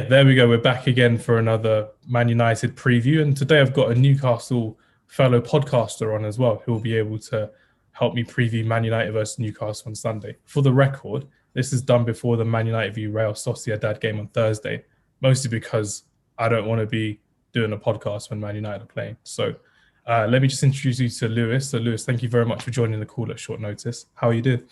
there we go. We're back again for another Man United preview. And today I've got a Newcastle fellow podcaster on as well who will be able to help me preview Man United versus Newcastle on Sunday. For the record, this is done before the Man United v Real Sociedad game on Thursday, mostly because I don't want to be doing a podcast when Man United are playing. So let me just introduce you to Lewis. So Lewis, thank you very much for joining the call at short notice. How are you doing?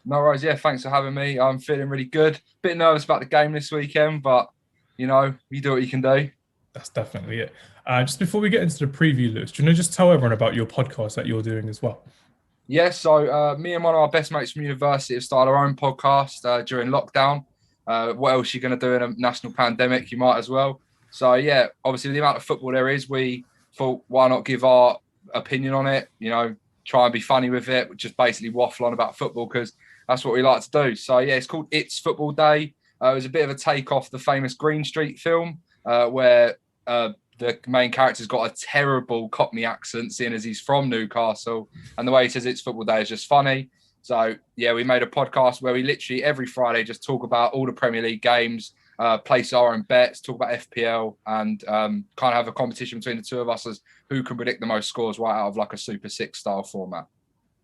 No worries. Yeah, thanks for having me. I'm feeling really good. Bit nervous about the game this weekend, but, you do what you can do. That's definitely it. Just before we get into the preview, Lewis, do you want to just tell everyone about your podcast that you're doing as well? Yeah, so me and one of our best mates from university have started our own podcast during lockdown. What else are you going to do in a national pandemic? You might as well. So, yeah, obviously the amount of football there is, we thought, why not give our opinion on it, try and be funny with it, just basically waffle on about football because that's what we like to do. So, yeah, it's called It's Football Day. It was a bit of a take off the famous Green Street film where the main character's got a terrible Cockney accent, seeing as he's from Newcastle. And the way he says It's Football Day is just funny. So, yeah, we made a podcast where we literally every Friday just talk about all the Premier League games, place our own bets, talk about FPL, and kind of have a competition between the two of us as who can predict the most scores right out of like a Super Six style format.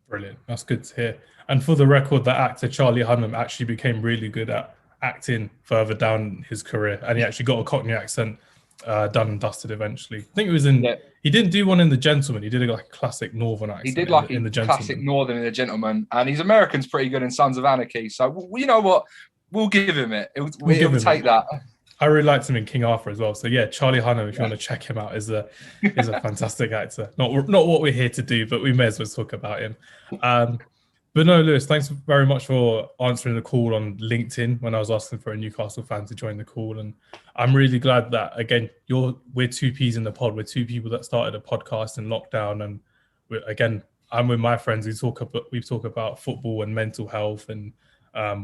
Brilliant. That's good to hear. And for the record, the actor Charlie Hunnam actually became really good at acting further down his career, and he actually got a Cockney accent done and dusted eventually. I think it was in. Yeah. He didn't do one in The Gentleman. He did like a classic Northern accent. He did like in the Gentleman. Classic Northern in The Gentleman, and his American's pretty good in Sons of Anarchy. So you know what? We'll give him it. We'll take that. I really liked him in King Arthur as well. So yeah, Charlie Hunnam, if you want to check him out, is a fantastic actor. Not what we're here to do, but we may as well talk about him. But no, Lewis, thanks very much for answering the call on LinkedIn when I was asking for a Newcastle fan to join the call. And I'm really glad that, again, we're two peas in the pod. We're two people that started a podcast in lockdown. And I'm with my friends. We talk about football and mental health and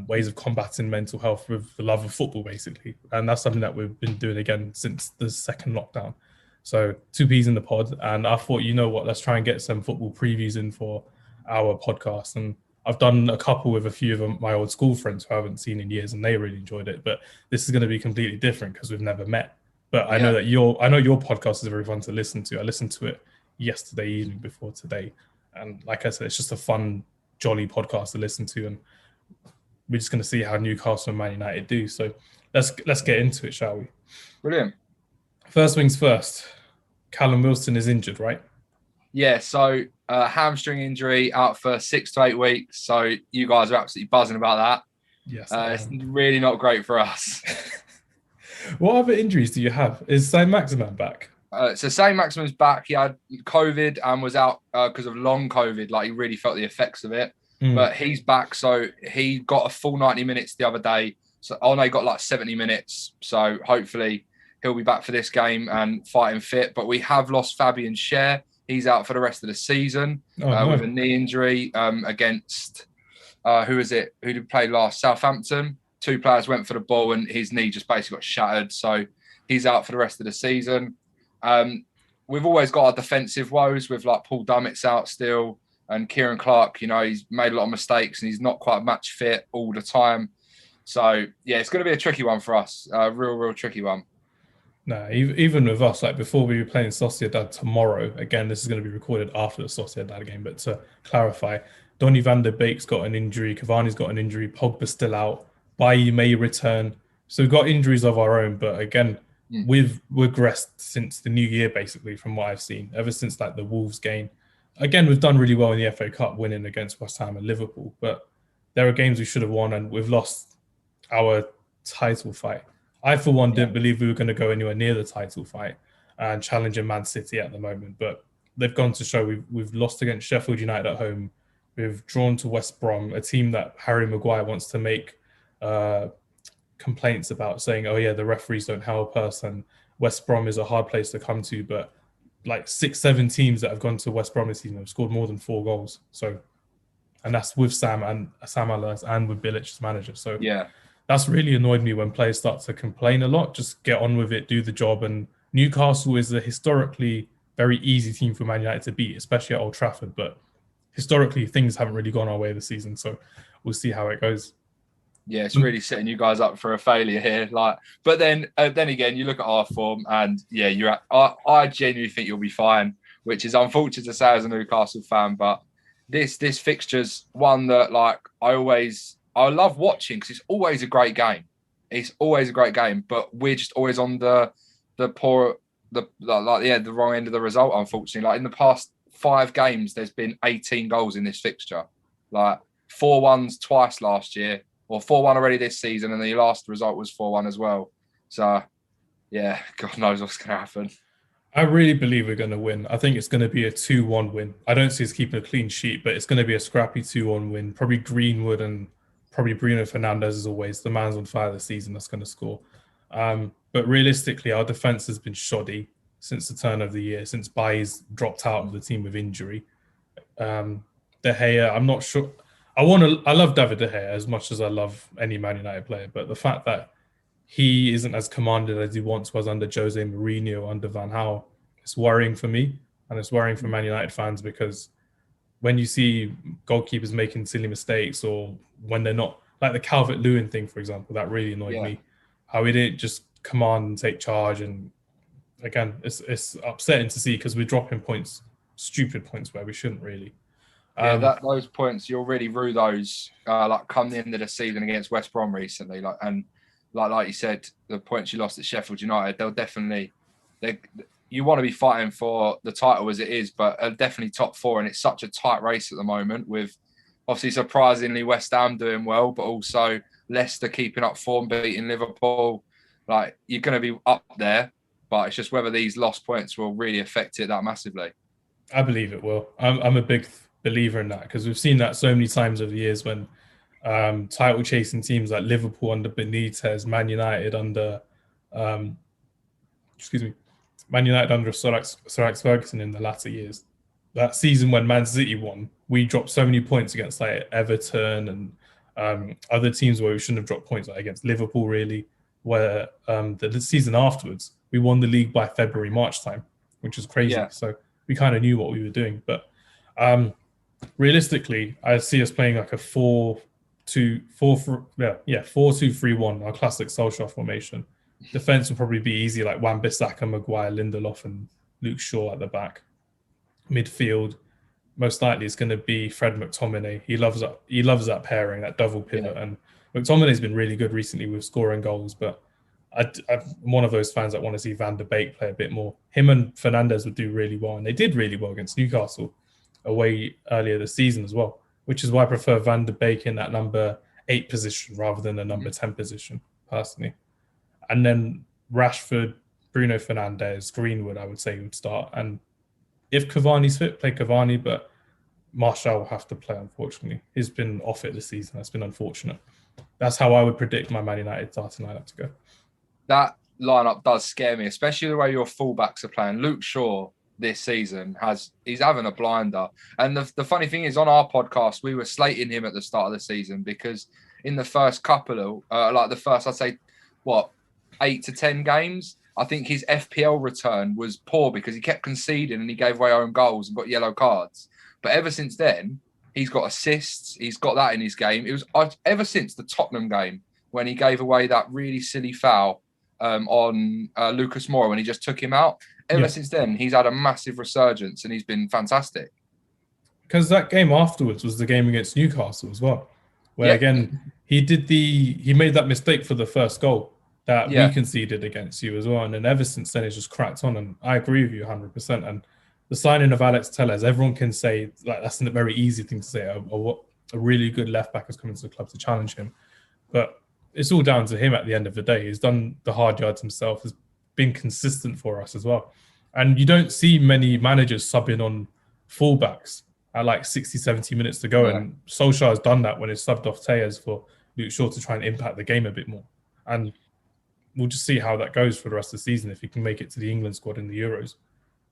ways of combating mental health with the love of football, basically. And that's something that we've been doing again since the second lockdown. So two peas in the pod. And I thought, you know what, let's try and get some football previews in for our podcast. And I've done a couple with a few of my old school friends who I haven't seen in years, and they really enjoyed it. But this is going to be completely different because we've never met. But I know that your podcast is very fun to listen to. I listened to it yesterday evening before today. And like I said, it's just a fun, jolly podcast to listen to. And we're just going to see how Newcastle and Man United do. So let's get into it, shall we? Brilliant. First things first. Callum Wilson is injured, right? Yeah, so hamstring injury, out for 6 to 8 weeks. So you guys are absolutely buzzing about that. Yes. It's really not great for us. What other injuries do you have? Is Saint-Maximin back? So Saint-Maximin's back. He had COVID and was out because of long COVID. Like, he really felt the effects of it. But he's back. So he got a full 90 minutes the other day. So he got like 70 minutes. So hopefully he'll be back for this game and fighting fit. But we have lost Fabian Schär. He's out for the rest of the season with a knee injury against, who is it? Who did play last? Southampton. 2 players went for the ball and his knee just basically got shattered. So he's out for the rest of the season. We've always got our defensive woes with like Paul Dummett's out still and Kieran Clark. He's made a lot of mistakes and he's not quite match fit all the time. So, yeah, it's going to be a tricky one for us. A real tricky one. No, even with us, like before we were playing Sociedad tomorrow, again, this is going to be recorded after the Sociedad game, but to clarify, Donny van der Beek's got an injury, Cavani's got an injury, Pogba's still out, Bailly may return. So we've got injuries of our own, but again, we've regressed since the new year, basically, from what I've seen, ever since like the Wolves game. Again, we've done really well in the FA Cup, winning against West Ham and Liverpool, but there are games we should have won and we've lost our title fight. I, for one, didn't believe we were going to go anywhere near the title fight and challenging Man City at the moment. But they've gone to show we've lost against Sheffield United at home. We've drawn to West Brom, a team that Harry Maguire wants to make complaints about, saying, oh, yeah, the referees don't help us and West Brom is a hard place to come to. But like 6-7 teams that have gone to West Brom this season have scored more than 4 goals. So, and that's with Sam Allardyce and with Bilic as manager. So, yeah. That's really annoyed me when players start to complain a lot. Just get on with it, do the job. And Newcastle is a historically very easy team for Man United to beat, especially at Old Trafford. But historically, things haven't really gone our way this season. So we'll see how it goes. Yeah, it's really setting you guys up for a failure here. But then again, you look at our form, and yeah, I genuinely think you'll be fine, which is unfortunate to say as a Newcastle fan. But this fixture's one that I love watching because it's always a great game. It's always a great game, but we're just always on the wrong end of the result. Unfortunately, like in the past 5 games, there's been 18 goals in this fixture, like 4-1s twice last year, or 4-1 already this season, and the last result was 4-1 as well. So, yeah, God knows what's going to happen. I really believe we're going to win. I think it's going to be a 2-1 win. I don't see us keeping a clean sheet, but it's going to be a scrappy 2-1 win. Probably Greenwood and probably Bruno Fernandes, as always. The man's on fire this season that's going to score. But realistically, our defense has been shoddy since the turn of the year, since Bailly's dropped out of the team with injury. De Gea, I'm not sure. I love David De Gea as much as I love any Man United player, but the fact that he isn't as commanded as he once was under Jose Mourinho, under Van Gaal, it's worrying for me, and it's worrying for Man United fans, because when you see goalkeepers making silly mistakes, or when they're not, like the Calvert-Lewin thing, for example, that really annoyed me. How he didn't just command and take charge, and again, it's upsetting to see because we're dropping points, stupid points where we shouldn't really. Those points, you'll really rue those. Like come the end of the season against West Brom recently, like you said, the points you lost at Sheffield United, you want to be fighting for the title as it is, but definitely top 4, and it's such a tight race at the moment, with obviously surprisingly West Ham doing well, but also Leicester keeping up form, beating Liverpool. Like, you're going to be up there, but it's just whether these lost points will really affect it that massively. I believe it will. I'm a big believer in that, because we've seen that so many times over the years when title chasing teams like Liverpool under Benitez, Man United under Sir Alex Ferguson in the latter years. That season when Man City won, we dropped so many points against like Everton and other teams where we shouldn't have dropped points, like against Liverpool, really, where the season afterwards, we won the league by February, March time, which is crazy. Yeah. So we kind of knew what we were doing. But realistically, I see us playing like a 4-2-3-1, our classic Solskjaer formation. Defense will probably be easy, like Wan-Bissaka, Maguire, Lindelof, and Luke Shaw at the back. Midfield, most likely it's going to be Fred McTominay. He loves that pairing, that double pivot, and McTominay's been really good recently with scoring goals. But I'm one of those fans that want to see Van der Beek play a bit more. Him and Fernandes would do really well, and they did really well against Newcastle away earlier this season as well, which is why I prefer Van der Beek in that number 8 position rather than the number 10 position, personally. And then Rashford, Bruno Fernandes, Greenwood, I would say would start. And if Cavani's fit, play Cavani, but Martial will have to play, unfortunately. He's been off it this season. That's been unfortunate. That's how I would predict my Man United starting lineup to go. That lineup does scare me, especially the way your fullbacks are playing. Luke Shaw this season he's having a blinder. And the funny thing is, on our podcast, we were slating him at the start of the season because in the first couple of, I'd say, 8 to 10 games, I think his FPL return was poor because he kept conceding and he gave away own goals and got yellow cards. But ever since then, he's got assists. He's got that in his game. It was ever since the Tottenham game when he gave away that really silly foul on Lucas Moura when he just took him out. Ever since then, he's had a massive resurgence and he's been fantastic. Because that game afterwards was the game against Newcastle as well, where again he made that mistake for the first goal that we conceded against you as well, and then ever since then it's just cracked on. And I agree with you 100%. And the signing of Alex Telles, everyone can say like that's a very easy thing to say. A really good left back has come into the club to challenge him, but it's all down to him at the end of the day. He's done the hard yards himself. Has been consistent for us as well. And you don't see many managers subbing on fullbacks at like 60, 70 minutes to go. Yeah. And Solskjaer has done that when he's subbed off Tejas for Luke Shaw to try and impact the game a bit more. And we'll just see how that goes for the rest of the season if he can make it to the England squad in the Euros.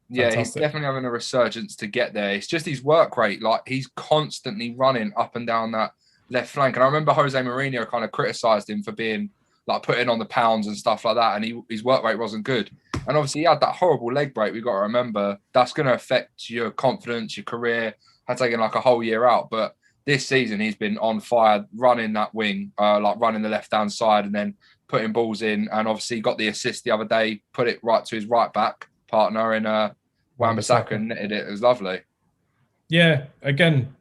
Yeah, fantastic. He's definitely having a resurgence to get there. It's just his work rate. Like, he's constantly running up and down that left flank. And I remember Jose Mourinho kind of criticised him for being like putting on the pounds and stuff like that. And his work rate wasn't good. And obviously he had that horrible leg break. We've got to remember that's going to affect your confidence, your career. Had taken like a whole year out. But this season he's been on fire, running that wing, like running the left-hand side and then putting balls in. And obviously got the assist the other day, put it right to his right back partner in Wan-Bissaka and netted it. It was lovely. Yeah, again,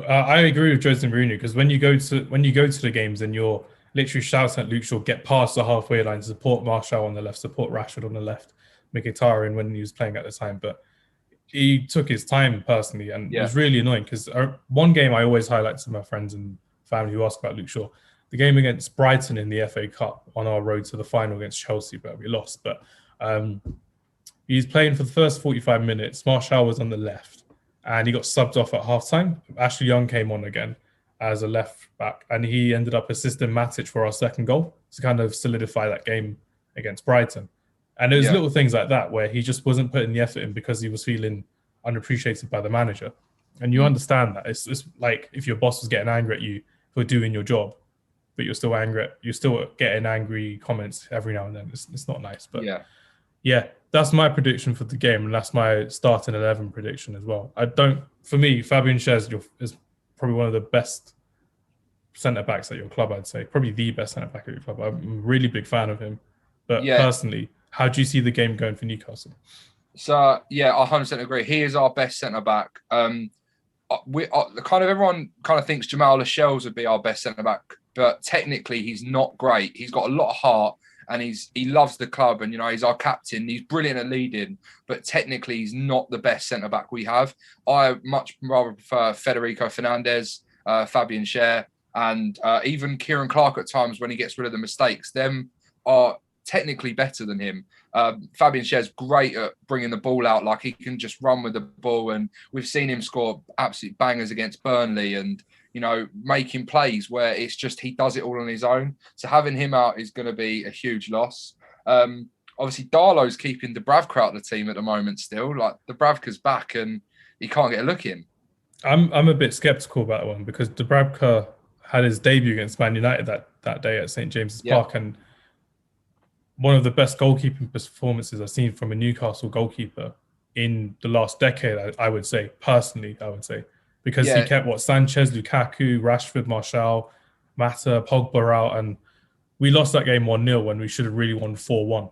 I agree with Jose Mourinho, because when you go to the games and you're literally shouting at Luke Shaw, get past the halfway line, support Martial on the left, support Rashford on the left, Mkhitaryan when he was playing at the time, but he took his time personally, and it was really annoying because one game I always highlight to my friends and family who ask about Luke Shaw, the game against Brighton in the FA Cup on our road to the final against Chelsea, but we lost. But he's playing for the first 45 minutes. Martial was on the left, and he got subbed off at halftime. Ashley Young came on again as a left back, and he ended up assisting Matic for our second goal to kind of solidify that game against Brighton. And it was little things like that where he just wasn't putting the effort in because he was feeling unappreciated by the manager. And you understand that. It's like if your boss was getting angry at you for doing your job, but you're still getting angry comments every now and then. It's not nice. But yeah, that's my prediction for the game, and that's my starting 11 prediction as well. For me, Fabian Schär is probably one of the best centre-backs at your club, I'd say. Probably the best centre-back at your club. I'm a really big fan of him. But personally, how do you see the game going for Newcastle? So, yeah, I 100% agree. He is our best centre-back. Everyone kind of thinks Jamal Lascelles would be our best centre-back, but technically he's not great. He's got a lot of heart, and he loves the club, and, he's our captain. He's brilliant at leading, but technically he's not the best centre-back we have. I much rather prefer Federico Fernandez, Fabian Schär, and even Kieran Clark at times when he gets rid of the mistakes. Them are technically better than him. Fabian Schär's great at bringing the ball out. Like, he can just run with the ball, and we've seen him score absolute bangers against Burnley and, making plays where it's just he does it all on his own. So having him out is going to be a huge loss. Obviously, Darlow's keeping Dubravka out of the team at the moment still. Like, Dubravka's back and he can't get a look in. I'm a bit sceptical about that one because Dubravka had his debut against Man United that day at St. James's Park, and one of the best goalkeeping performances I've seen from a Newcastle goalkeeper in the last decade, I would say, personally, because he kept Sanchez, Lukaku, Rashford, Martial, Mata, Pogba out, and we lost that game 1-0 when we should have really won 4-1.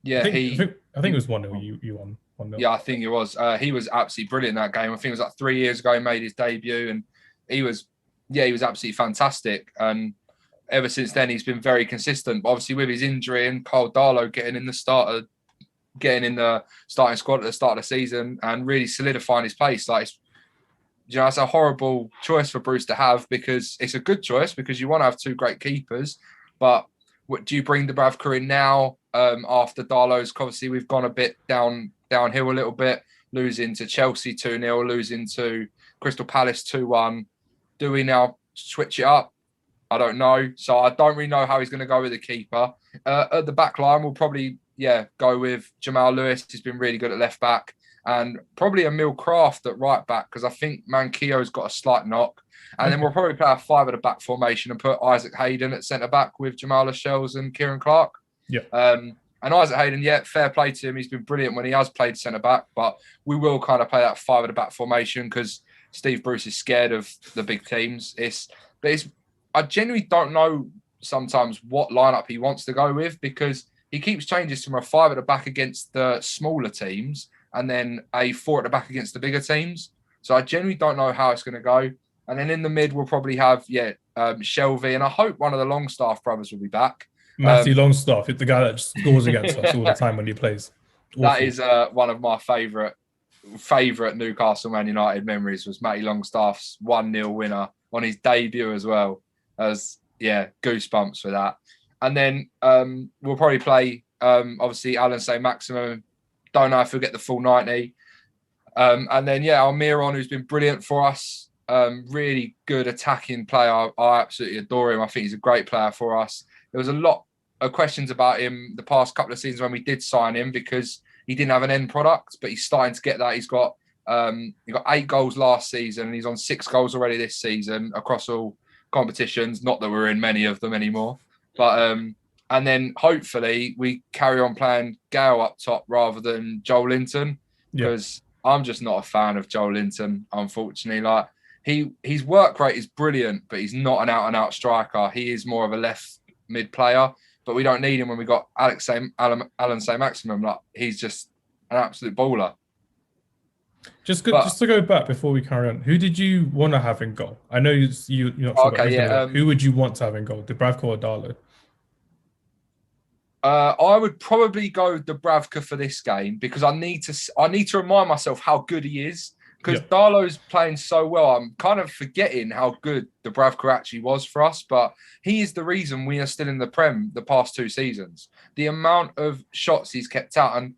Yeah, I think it was 1-0. You won 1-0. Yeah, I think it was. He was absolutely brilliant in that game. I think it was like 3 years ago he made his debut, and he was absolutely fantastic. And ever since then, he's been very consistent. But obviously, with his injury and Kyle Darlow getting in the starting squad at the start of the season and really solidifying his place, it's a horrible choice for Bruce to have, because it's a good choice because you want to have two great keepers. But what do you bring Dubravka in now after Darlow's? Obviously, we've gone a bit downhill a little bit, losing to Chelsea 2-0, losing to Crystal Palace 2-1. Do we now switch it up? I don't know. So I don't really know how he's going to go with the keeper. At the back line, we'll probably, go with Jamal Lewis. He's been really good at left back. And probably Emil Kraft at right back, because I think Manquillo's got a slight knock. And then we'll probably play a 5 at the back formation and put Isaac Hayden at centre back with Jamal Lascelles and Kieran Clark. Yeah. And Isaac Hayden, fair play to him. He's been brilliant when he has played centre back, but we will kind of play that 5 at the back formation because Steve Bruce is scared of the big teams. I genuinely don't know sometimes what lineup he wants to go with, because he keeps changes from a 5 at the back against the smaller teams and then a 4 at the back against the bigger teams. So I genuinely don't know how it's going to go. And then in the mid, we'll probably have, Shelvey, and I hope one of the Longstaff brothers will be back. Matthew Longstaff, the guy that just scores against us all the time when he plays. Awful. That is one of my favourite Newcastle Man United memories, was Matty Longstaff's 1-0 winner on his debut as well. Goosebumps for that. And then we'll probably play, obviously, Alan Saint-Maximin. Don't know if he'll get the full 90. And then, Almiron, who's been brilliant for us. Really good attacking player. I absolutely adore him. I think he's a great player for us. There was a lot of questions about him the past couple of seasons when we did sign him, because he didn't have an end product, but he's starting to get that. He got 8 goals last season, and he's on 6 goals already this season across all competitions. Not that we're in many of them anymore, but and then hopefully we carry on playing Gale up top rather than Joel Linton, because I'm just not a fan of Joel Linton, unfortunately. Like, his work rate is brilliant, but he's not an out and out striker. He is more of a left mid player, but we don't need him when we got Alan Saint-Maximin. Like, he's just an absolute baller. Just to go back before we carry on, who did you want to have in goal? I know you're not sure about who's going to go. Who would you want to have in goal? Dubravka or Darlow? I would probably go Dubravka for this game because I need to remind myself how good he is. Because Darlow's playing so well, I'm kind of forgetting how good Dubravka actually was for us. But he is the reason we are still in the Prem the past 2 seasons. The amount of shots he's kept out, and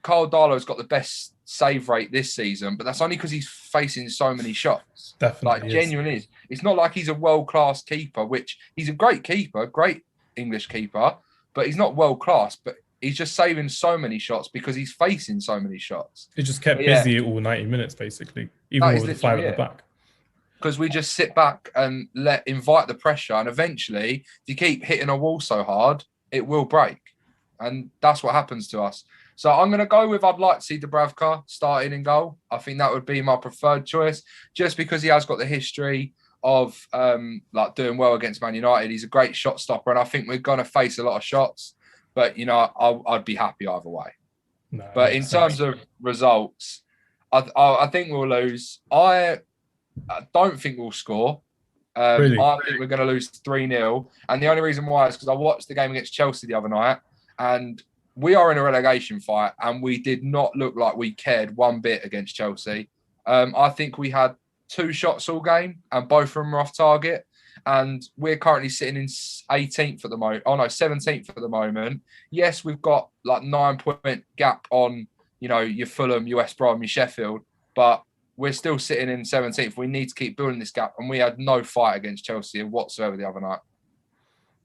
Carl Darlow's got the best save rate this season, but that's only because he's facing so many shots. Definitely, genuinely is. It's not like he's a world-class keeper, which he's a great keeper, great English keeper, but he's not world-class. But he's just saving so many shots because he's facing so many shots. He just kept busy all 90 minutes, basically, even with the 5 at the back. Because we just sit back and invite the pressure, and eventually, if you keep hitting a wall so hard, it will break, and that's what happens to us. So I'm going to go with I'd like to see Dubravka starting in goal. I think that would be my preferred choice, just because he has got the history of doing well against Man United. He's a great shot stopper, and I think we're going to face a lot of shots. But, I'd be happy either way. No, but in terms of results, I think we'll lose. I don't think we'll score. Really? I think we're going to lose 3-0. And the only reason why is because I watched the game against Chelsea the other night, and we are in a relegation fight, and we did not look like we cared one bit against Chelsea. I think we had 2 shots all game, and both of them were off target. And we're currently sitting in 18th at the moment. Oh no, 17th at the moment. Yes, we've got like 9-point gap on, your Fulham, your West Brom, your Sheffield, but we're still sitting in 17th. We need to keep building this gap, and we had no fight against Chelsea whatsoever the other night.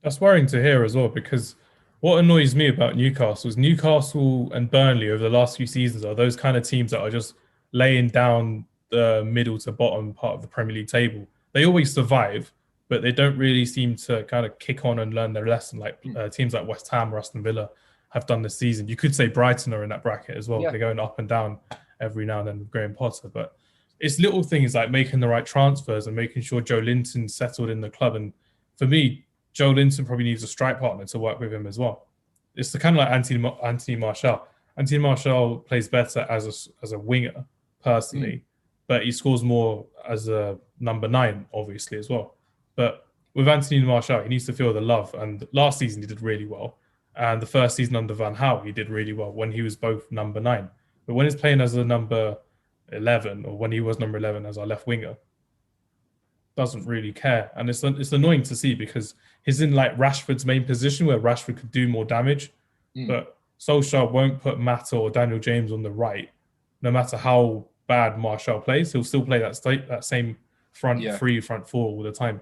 That's worrying to hear as well, because what annoys me about Newcastle is Newcastle and Burnley over the last few seasons are those kind of teams that are just laying down the middle to bottom part of the Premier League table. They always survive, but they don't really seem to kind of kick on and learn their lesson like teams like West Ham or Aston Villa have done this season. You could say Brighton are in that bracket as well. Yeah. They're going up and down every now and then with Graham Potter. But it's little things like making the right transfers and making sure Joe Linton's settled in the club. And for me, Joe Linton probably needs a strike partner to work with him as well. It's the kind of like Anthony Martial. Anthony Martial plays better as a winger, personally, but he scores more as a number 9, obviously, as well. But with Anthony Martial, he needs to feel the love. And last season, he did really well. And the first season under Van Gaal, he did really well when he was both number 9. But when he's playing as a number 11, or when he was number 11 as our left winger, doesn't really care. And it's annoying to see because he's in like Rashford's main position where Rashford could do more damage. But Solskjaer won't put Mata or Daniel James on the right. No matter how bad Martial plays, he'll still play that same front 3, front 4 all the time.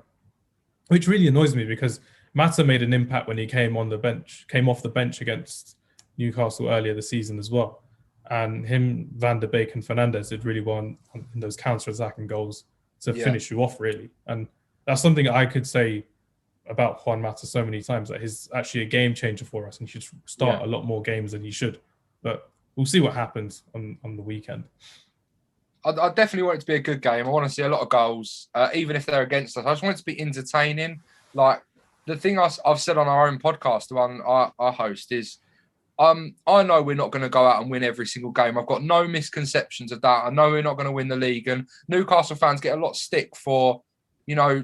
Which really annoys me because Mata made an impact when he came off the bench against Newcastle earlier this season as well. And him, Van der Beek and Fernandes did really well in those counter-attacking goals to finish you off, really. And that's something I could say about Juan Mata so many times, that he's actually a game changer for us and he should start a lot more games than he should. But we'll see what happens on the weekend. I definitely want it to be a good game. I want to see a lot of goals, even if they're against us. I just want it to be entertaining. Like the thing I've said on our own podcast, the one I host, is I know we're not going to go out and win every single game. I've got no misconceptions of that. I know we're not going to win the league. And Newcastle fans get a lot of stick for,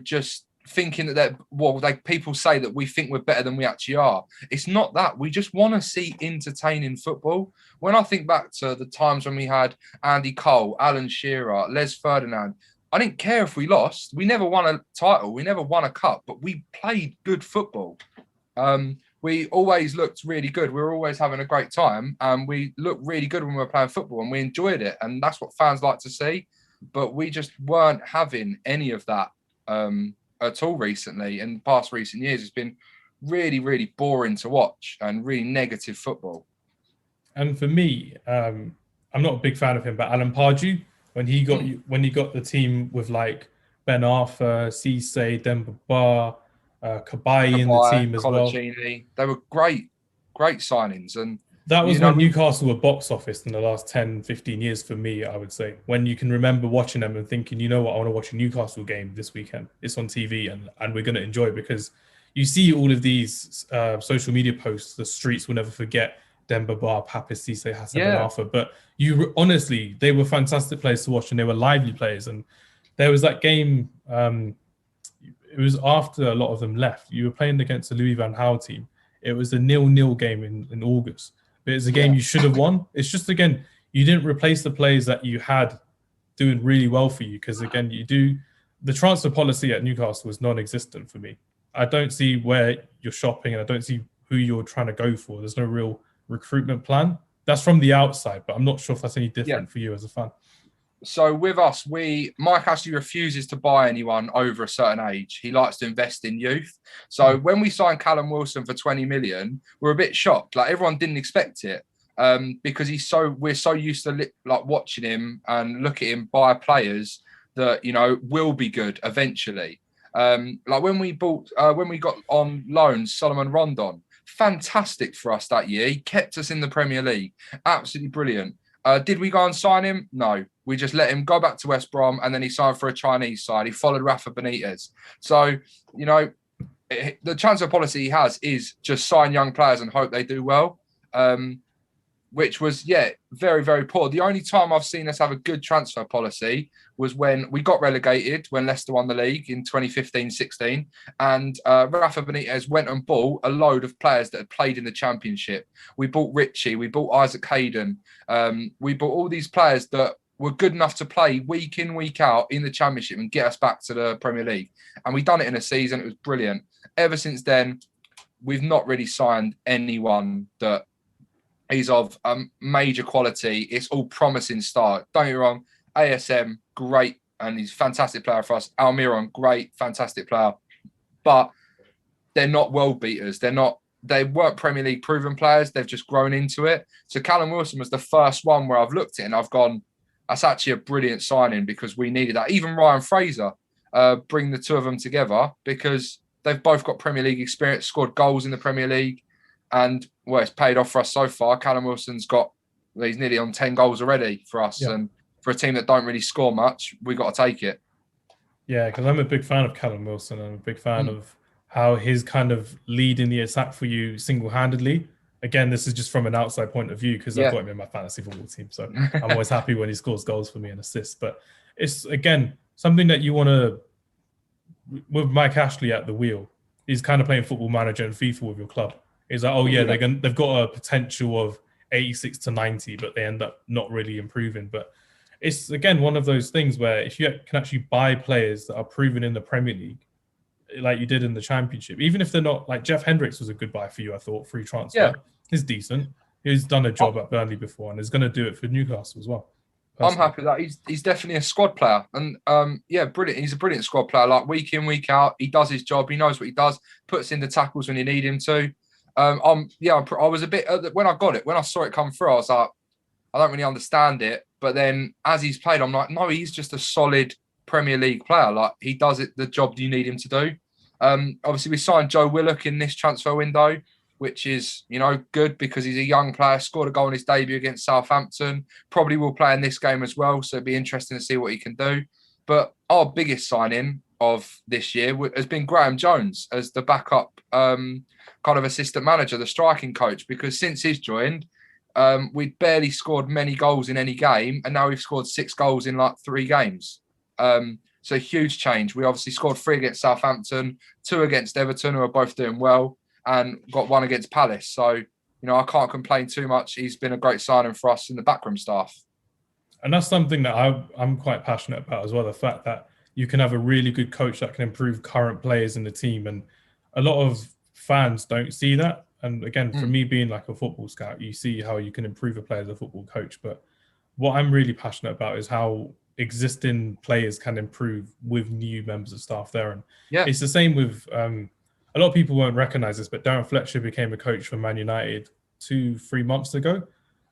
just thinking that people say that we think we're better than we actually are. It's not that. We just want to see entertaining football. When I think back to the times when we had Andy Cole, Alan Shearer, Les Ferdinand, I didn't care if we lost. We never won a title. We never won a cup, but we played good football. We always looked really good. We were always having a great time, and we looked really good when we were playing football, and we enjoyed it. And that's what fans like to see. But we just weren't having any of that at all recently. In past recent years, it's been really, really boring to watch and really negative football. And for me, I'm not a big fan of him, but Alan Pardew, when he got the team with like Ben Arthur, Cisse, Demba Ba, Cabaye in the team as well. They were great signings. And That was You know, when Newcastle were box office in the last 10, 15 years for me, I would say. When you can remember watching them and thinking, you know what, I want to watch a Newcastle game this weekend. It's on TV and we're going to enjoy it because you see all of these social media posts, the streets will never forget Demba Ba, Papis Cisse, Hassan Ben yeah, Arfa. But you honestly, they were fantastic players to watch and they were lively players. And there was that game, it was after a lot of them left. You were playing against the Louis van Gaal team. It was a 0-0 game in August. But it's a game yeah, you should have won. It's just, again, you didn't replace the players that you had doing really well for you because, again, the transfer policy at Newcastle was non-existent for me. I don't see where you're shopping and I don't see who you're trying to go for. There's no real recruitment plan. That's from the outside, but I'm not sure if that's any different for you as a fan. So with us, Mike actually refuses to buy anyone over a certain age. He likes to invest in youth. So when we signed Callum Wilson for 20 million, we're a bit shocked. Like everyone didn't expect it because we're so used to like watching him and look at him buy players that, you know, will be good eventually. Like when we got on loan Solomon Rondon, fantastic for us that year. He kept us in the Premier League. Absolutely brilliant. Did we go and sign him? No. We just let him go back to West Brom and then he signed for a Chinese side. He followed Rafa Benitez. So, you know, the transfer policy he has is just sign young players and hope they do well, which was, very, very poor. The only time I've seen us have a good transfer policy was when we got relegated, when Leicester won the league in 2015-16. And Rafa Benitez went and bought a load of players that had played in the Championship. We bought Richie, we bought Isaac Hayden. We bought all these players that were good enough to play week in, week out in the Championship and get us back to the Premier League. And we done it in a season. It was brilliant. Ever since then, we've not really signed anyone that is of major quality. It's all promising start. Don't get me wrong, ASM, great, and he's a fantastic player for us. Almiron, great, fantastic player. But they're not world beaters. They weren't Premier League proven players. They've just grown into it. So Callum Wilson was the first one where I've looked at it and I've gone, that's actually a brilliant signing because we needed that. Even Ryan Fraser, bring the two of them together because they've both got Premier League experience, scored goals in the Premier League. And, well, it's paid off for us so far. Callum Wilson's he's nearly on 10 goals already for us. Yeah. And for a team that don't really score much, we got to take it. Yeah, because I'm a big fan of Callum Wilson. I'm a big fan of how he's kind of leading the attack for you single-handedly. Again, this is just from an outside point of view because I've got him in my fantasy football team. So I'm always happy when he scores goals for me and assists. But it's, again, something that you want to, with Mike Ashley at the wheel, he's kind of playing Football Manager and FIFA with your club. He's like, they've got a potential of 86 to 90, but they end up not really improving. But it's, again, one of those things where if you can actually buy players that are proven in the Premier League, like you did in the Championship, even if they're not, like Jeff Hendricks was a good buy for you, I thought, free transfer. Yeah. He's decent. He's done a job at Burnley before and is going to do it for Newcastle as well. Personally. I'm happy that he's definitely a squad player. And brilliant. He's a brilliant squad player. Like week in, week out, he does his job. He knows what he does, puts in the tackles when you need him to. I was a bit, when I saw it come through, I was like, I don't really understand it. But then as he's played, I'm like, no, he's just a solid Premier League player. Like he does the job you need him to do. Obviously we signed Joe Willock in this transfer window, which is, good because he's a young player, scored a goal in his debut against Southampton, probably will play in this game as well. So it'd be interesting to see what he can do. But our biggest signing of this year has been Graham Jones as the backup kind of assistant manager, the striking coach, because since he's joined, we'd barely scored many goals in any game. And now we've scored 6 goals in like 3 games. So huge change. We obviously scored 3 against Southampton, 2 against Everton, who are both doing well, and got 1 against Palace. So, I can't complain too much. He's been a great signing for us in the backroom staff. And that's something that I'm quite passionate about as well, the fact that you can have a really good coach that can improve current players in the team. And a lot of fans don't see that. And again, for me being like a football scout, you see how you can improve a player as a football coach. But what I'm really passionate about is how existing players can improve with new members of staff there. And it's the same with a lot of people won't recognize this, but Darren Fletcher became a coach for Man United 2-3 months ago.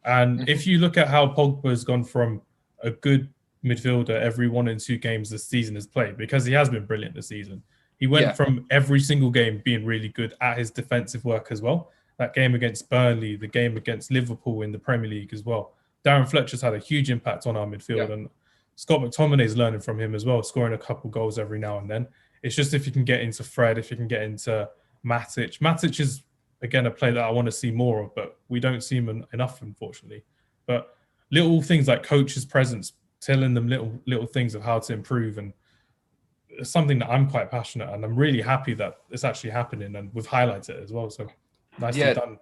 And if you look at how Pogba's gone from a good midfielder every 1 and 2 games this season has played, because he has been brilliant this season. He went from every single game being really good at his defensive work as well. that game against Burnley, the game against Liverpool in the Premier League as well. Darren Fletcher's had a huge impact on our midfield, and Scott McTominay is learning from him as well, scoring a couple goals every now and then. It's just if you can get into Fred, if you can get into Matic. Matic is, again, a player that I want to see more of, but we don't see him enough, unfortunately. But little things like coach's presence, telling them little things of how to improve, and it's something that I'm quite passionate, and I'm really happy that it's actually happening, and we've highlighted it as well. So nicely done.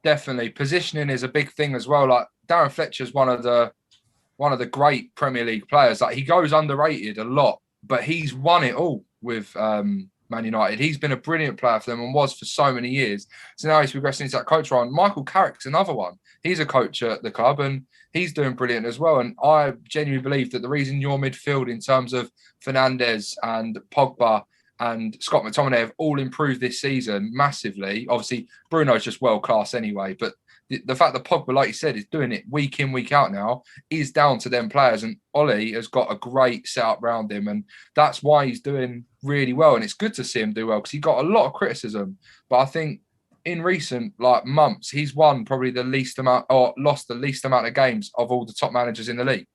Definitely, positioning is a big thing as well. Like Darren Fletcher's one of the great Premier League players. Like he goes underrated a lot, but he's won it all with Man United. He's been a brilliant player for them and was for so many years. So now he's progressing into that coach role. Michael Carrick's another one. He's a coach at the club and he's doing brilliant as well. And I genuinely believe that the reason your midfield in terms of Fernandes and Pogba and Scott McTominay have all improved this season massively. Obviously, Bruno's just world class anyway, but the fact that Pogba, like you said, is doing it week in, week out now is down to them players. And Ollie has got a great setup around him. And that's why he's doing really well. And it's good to see him do well because he got a lot of criticism. But I think in recent months, he's won probably the least amount or lost the least amount of games of all the top managers in the league.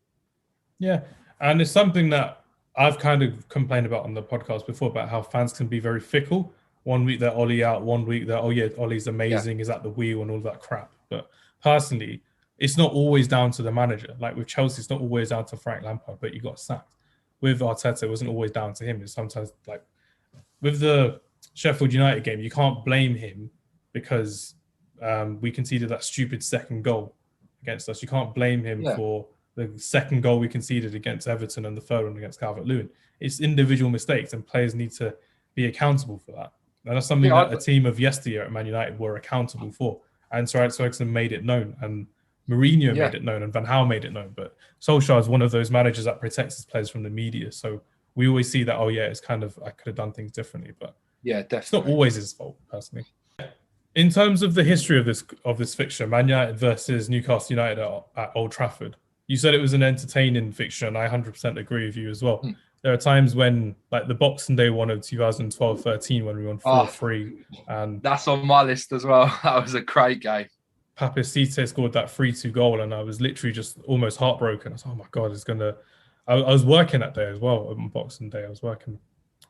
Yeah. And it's something that I've kind of complained about on the podcast before about how fans can be very fickle. One week they're Ollie out, one week they're, oh yeah, Ollie's amazing, he's at the wheel and all that crap. But personally, it's not always down to the manager. Like with Chelsea, it's not always down to Frank Lampard, but you got sacked. With Arteta, it wasn't always down to him. It's sometimes like with the Sheffield United game, you can't blame him because we conceded that stupid second goal against us. You can't blame him for the second goal we conceded against Everton and the third one against Calvert-Lewin. It's individual mistakes and players need to be accountable for that. And that's something that a team of yesteryear at Man United were accountable for. And Sir Alex Ferguson made it known, and Mourinho made it known, and Van Gaal made it known. But Solskjaer is one of those managers that protects his players from the media. So we always see that, oh yeah, it's kind of, I could have done things differently. But yeah, definitely. It's not always his fault, personally. In terms of the history of this fixture, Man United versus Newcastle United at Old Trafford, you said it was an entertaining fixture, and I 100% agree with you as well. There are times when, like the Boxing Day one of 2012-13, when we won 4-3. And that's on my list as well. That was a great game. Pape Cisse scored that 3-2 goal, and I was literally just almost heartbroken. I was, oh my God, it's going to... I was working that day as well, on Boxing Day. I was working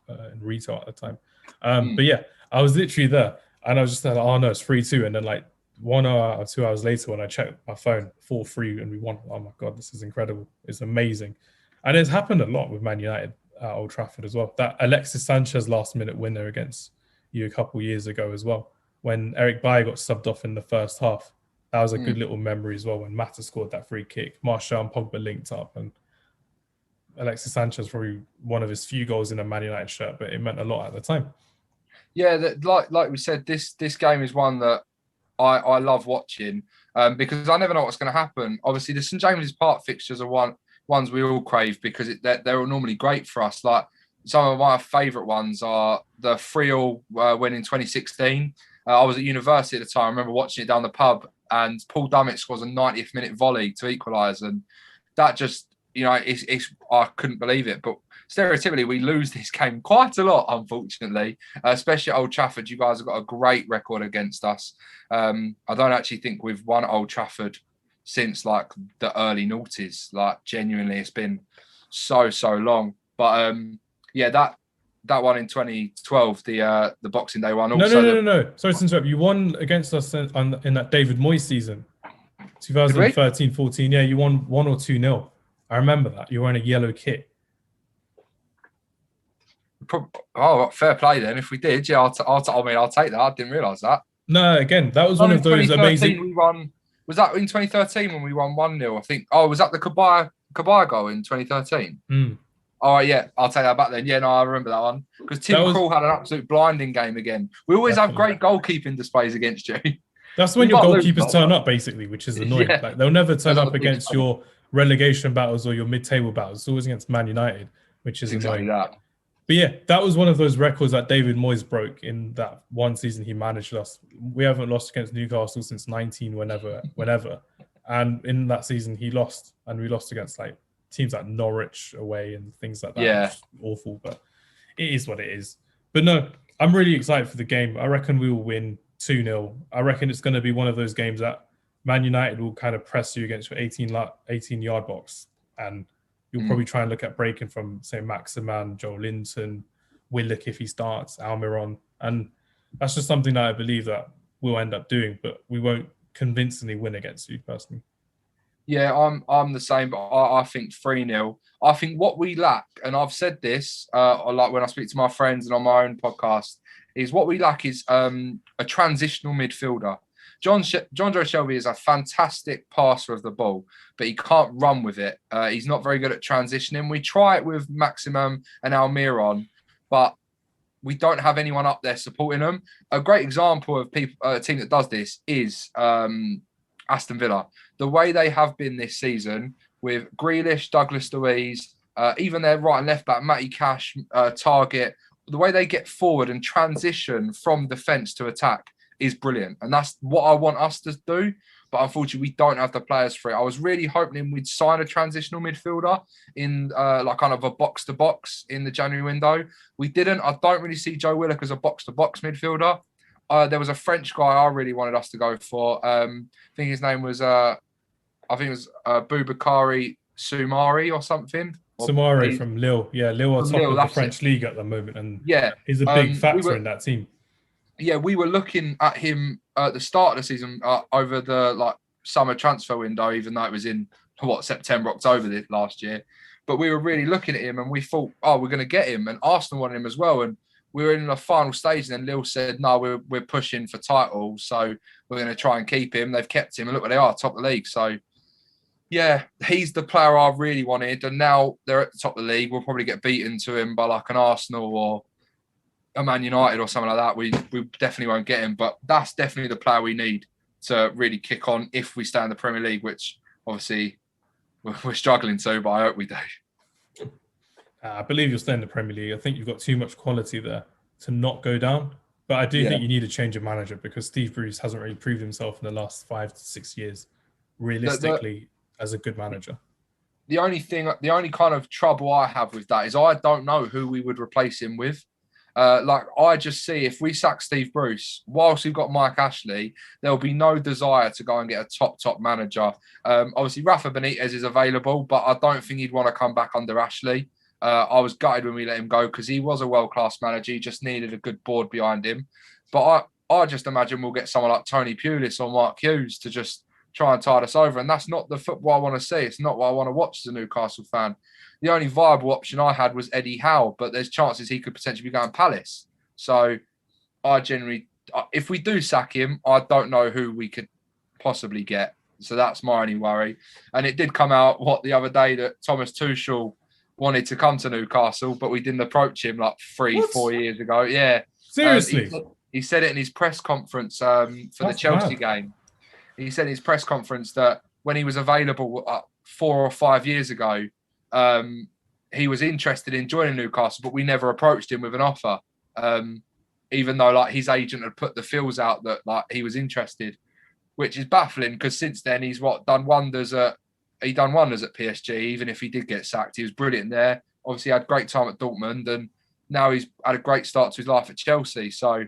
in retail at the time. But yeah, I was literally there, and I was just like, oh no, it's 3-2. And then like 1 hour or 2 hours later, when I checked my phone, 4-3, and we won. Oh my God, this is incredible. It's amazing. And it's happened a lot with Man United at Old Trafford as well. That Alexis Sanchez last-minute winner against you a couple of years ago as well, when Eric Bailly got subbed off in the first half. That was a good little memory as well, when Mata scored that free kick. Martial and Pogba linked up, and Alexis Sanchez probably one of his few goals in a Man United shirt, but it meant a lot at the time. Yeah, like we said, this game is one that I love watching because I never know what's going to happen. Obviously, the St James's Park fixtures are ones we all crave because they're normally great for us. Like some of my favourite ones are the 3-3 win in 2016. I was at university at the time. I remember watching it down the pub, and Paul Dummett scores a 90th minute volley to equalise, and that just, you know, it's I couldn't believe it. But stereotypically, we lose this game quite a lot, unfortunately, especially at Old Trafford. You guys have got a great record against us. I don't actually think we've won at Old Trafford since like the early noughties. Like genuinely, it's been so long. But yeah, that one in 2012, the Boxing Day one. Also No. Sorry to interrupt. You won against us in that David Moyes season, 2013-14. Yeah, you won 1 or 2-0. I remember that. You were in a yellow kit. Oh, fair play then. If we did, yeah, I'll take that. I didn't realise that. No, again, that was one of those amazing. We won. Was that in 2013 when we won 1-0? I think. Oh, was that the Kabaya goal in 2013? Oh yeah, I'll take that back then. Yeah, no, I remember that one because Tim Krul had an absolute blinding game again. We always have great goalkeeping displays against you. That's when your goalkeepers turn up, basically, which is annoying. Yeah. Like they'll never turn up against your relegation battles or your mid-table battles. It's always against Man United, which is annoying. That. But yeah, that was one of those records that David Moyes broke in that one season he managed us. We haven't lost against Newcastle since 19 whenever. And in that season he lost, and we lost against like teams like Norwich away and things like that. Yeah. It's awful, but it is what it is. But no, I'm really excited for the game. I reckon we will win 2-0. I reckon it's going to be one of those games that Man United will kind of press you against your 18-yard box, and you'll probably try and look at breaking from, say, Maximan, Joe Linton, Willock if he starts, Almiron, and that's just something that I believe that we'll end up doing, but we won't convincingly win against you personally. Yeah, I'm the same, but I think 3-0. I think what we lack, and I've said this, like when I speak to my friends and on my own podcast, is what we lack is a transitional midfielder. John Joe Shelby is a fantastic passer of the ball, but he can't run with it. He's not very good at transitioning. We try it with Maximum and Almiron, but we don't have anyone up there supporting them. A great example of a team that does this is Aston Villa. The way they have been this season with Grealish, Douglas Luiz, even their right and left back, Matty Cash, Target, the way they get forward and transition from defence to attack is brilliant. And that's what I want us to do. But unfortunately, we don't have the players for it. I was really hoping we'd sign a transitional midfielder in like kind of a box-to-box in the January window. We didn't. I don't really see Joe Willock as a box-to-box midfielder. There was a French guy I really wanted us to go for. I think his name was, Boubakary Soumari or something. Soumari from Lille. Yeah, Lille are top of the French league at the moment. And yeah, he's a big factor in that team. Yeah, we were looking at him at the start of the season over the summer transfer window, even though it was in September, October last year. But we were really looking at him and we thought, we're going to get him. And Arsenal wanted him as well. And we were in the final stage and then Lille said, no, we're pushing for titles. So we're going to try and keep him. They've kept him and look where they are, top of the league. So yeah, he's the player I really wanted. And now they're at the top of the league. We'll probably get beaten to him by like an Arsenal or a Man United or something like that. We definitely won't get him, but that's definitely the player we need to really kick on if we stay in the Premier League, which obviously we're struggling to, but I hope we do. I believe you'll stay in the Premier League. I think you've got too much quality there to not go down. But I do think you need a change of manager because Steve Bruce hasn't really proved himself in the last 5 to 6 years, realistically, as a good manager. The only kind of trouble I have with that is I don't know who we would replace him with. I just see if we sack Steve Bruce, whilst we've got Mike Ashley, there'll be no desire to go and get a top manager. Obviously, Rafa Benitez is available, but I don't think he'd want to come back under Ashley. I was gutted when we let him go because he was a world-class manager. He just needed a good board behind him. But I just imagine we'll get someone like Tony Pulis or Mark Hughes to just try and tide us over. And that's not the football I want to see. It's not what I want to watch as a Newcastle fan. The only viable option I had was Eddie Howe, but there's chances he could potentially be going Palace. So if we do sack him, I don't know who we could possibly get. So that's my only worry. And it did come out, the other day that Thomas Tuchel wanted to come to Newcastle, but we didn't approach him 4 years ago. Yeah. Seriously? He said it in his press conference for the Chelsea game. He said in his press conference that when he was available 4 or 5 years ago, he was interested in joining Newcastle, but we never approached him with an offer. Even though his agent had put the feels out that he was interested, which is baffling because since then he's done wonders at PSG. Even if he did get sacked, he was brilliant there. Obviously, had a great time at Dortmund, and now he's had a great start to his life at Chelsea. So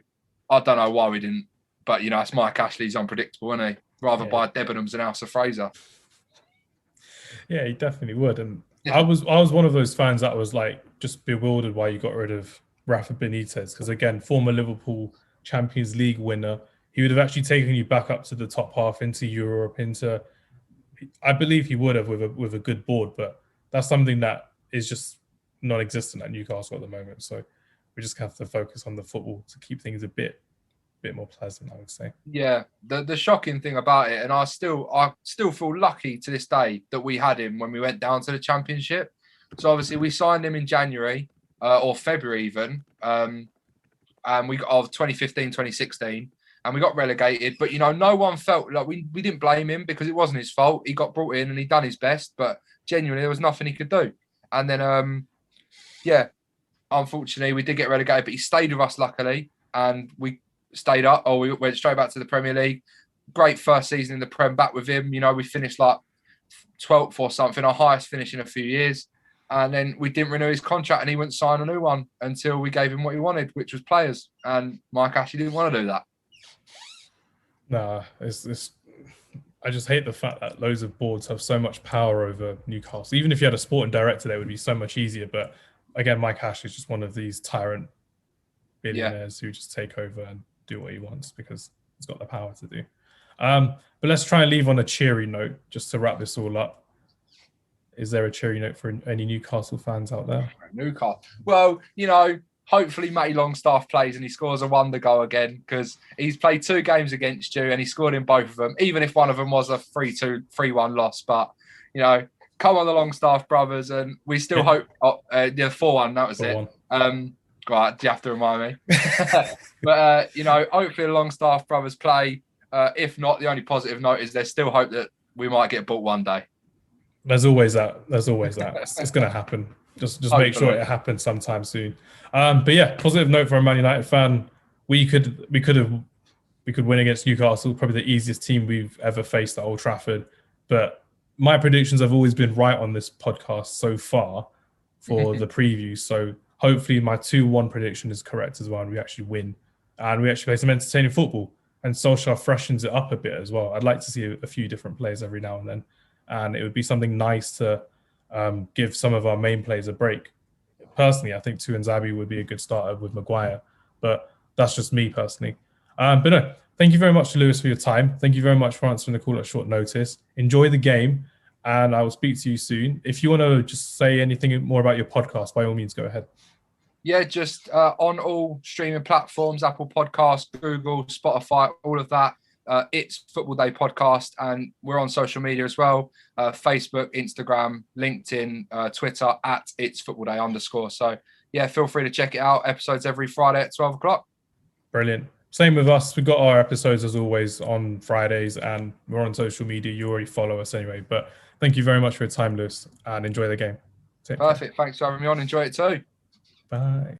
I don't know why we didn't, but it's Mike Ashley's unpredictable, isn't he? Rather buy Debenhams than House of Fraser. Yeah, he definitely would. And I was one of those fans that was just bewildered why you got rid of Rafa Benitez because again, former Liverpool Champions League winner, he would have actually taken you back up to the top half into Europe, I believe he would have with a good board, but that's something that is just non-existent at Newcastle at the moment. So we just have to focus on the football to keep things a bit more pleasant, I would say. Yeah, the shocking thing about it, and I still feel lucky to this day that we had him when we went down to the Championship. So obviously we signed him in January or February even, and we got of 2015, 2016. And we got relegated, but no one felt we didn't blame him because it wasn't his fault. He got brought in and he done his best, but genuinely there was nothing he could do. And then, unfortunately we did get relegated, but he stayed with us luckily, and we stayed up. Or we went straight back to the Premier League. Great first season in the Prem back with him. We finished 12th or something, our highest finish in a few years. And then we didn't renew his contract, and he wouldn't sign a new one until we gave him what he wanted, which was players. And Mike Ashley didn't want to do that. Nah, it's I just hate the fact that loads of boards have so much power over Newcastle. Even if you had a sporting director, there would be so much easier. But again, Mike Ashley is just one of these tyrant billionaires who just take over and do what he wants because he's got the power to do. But let's try and leave on a cheery note just to wrap this all up. Is there a cheery note for any Newcastle fans out there? Newcastle. Well, hopefully Matty Longstaff plays and he scores a wonder goal again, because he's played 2 games against you and he scored in both of them, even if one of them was a 3-2, 3-1 loss. But, come on the Longstaff brothers, and we still hope 4-1, that was 4-1. It. Right, you have to remind me. But, hopefully the Longstaff brothers play. If not, the only positive note is there's still hope that we might get bought one day. There's always that. It's going to happen. Just make sure it happens sometime soon. But yeah, positive note for a Man United fan. We could win against Newcastle, probably the easiest team we've ever faced at Old Trafford. But my predictions have always been right on this podcast so far for the preview. So hopefully my 2-1 prediction is correct as well, and we actually win. And we actually play some entertaining football. And Solskjaer freshens it up a bit as well. I'd like to see a few different players every now and then. And it would be something nice to give some of our main players a break. Personally, I think Tuanzebe would be a good starter with Maguire, but that's just me personally. But no, thank you very much to Lewis for your time. Thank you very much for answering the call at short notice. Enjoy the game, and I will speak to you soon. If you want to just say anything more about your podcast, by all means, go ahead. Yeah, just on all streaming platforms, Apple Podcasts, Google, Spotify, all of that. It's Football Day Podcast, and we're on social media as well. Facebook, Instagram, LinkedIn, Twitter at It's Football Day _. So yeah, feel free to check it out. Episodes every Friday at 12 o'clock. Brilliant. Same with us. We've got our episodes as always on Fridays, and we're on social media. You already follow us anyway. But thank you very much for your time, Lewis, and enjoy the game. Perfect. Thanks for having me on. Enjoy it too. Bye.